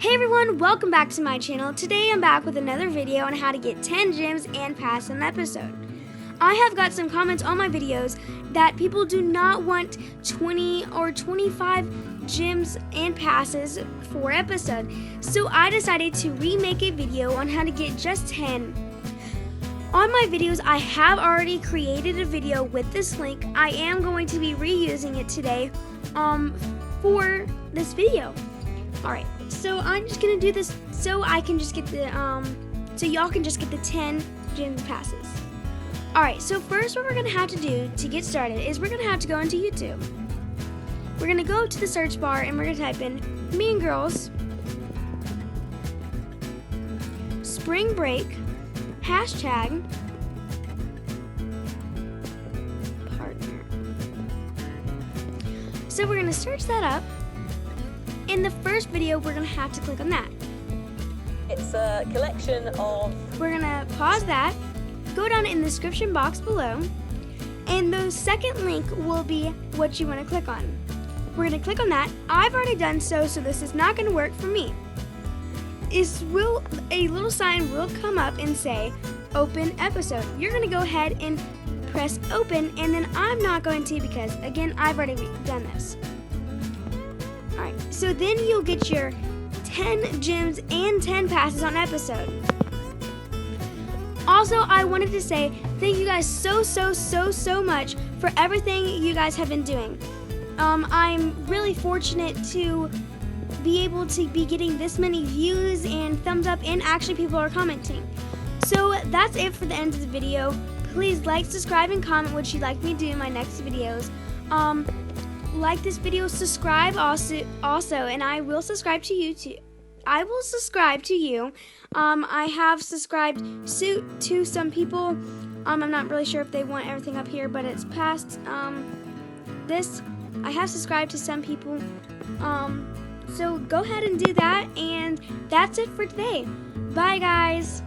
Hey everyone, welcome back to my channel. Today I'm back with another video on how to get 10 gems and pass an episode. I have got some comments on my videos that people do not want 20 or 25 gems and passes for episode. So I decided to remake a video on how to get just 10. On my videos, I have already created a video with this link. I am going to be reusing it today for this video. Alright, so I'm just gonna do this so I can just get the so y'all can just get the 10 gems passes. Alright, so first what we're gonna have to do to get started is we're gonna have to go into YouTube. We're gonna go to the search bar and we're gonna type in Mean Girls Spring Break hashtag partner. So we're gonna search that up. In the first video, we're going to have to click on that. It's a collection of... We're going to pause that, go down in the description box below, and the second link will be what you want to click on. We're going to click on that. I've already done so this is not going to work for me. A little sign will come up and say, Open Episode. You're going to go ahead and press Open, and then I'm not going to because, again, I've already done this. Alright, so then you'll get your 10 gems and 10 passes on episode. Also, I wanted to say thank you guys so much for everything you guys have been doing. I'm really fortunate to be able to be getting this many views and thumbs up, and actually people are commenting. So that's it for the end of the video. Please like, subscribe, and comment what you'd like me to do in my next videos. Like this video, subscribe also, and I will subscribe to you too. I have subscribed to some people. I'm not really sure if they want everything up here, but it's past this. I have subscribed to some people. So go ahead and do that, and that's it for today. Bye, guys.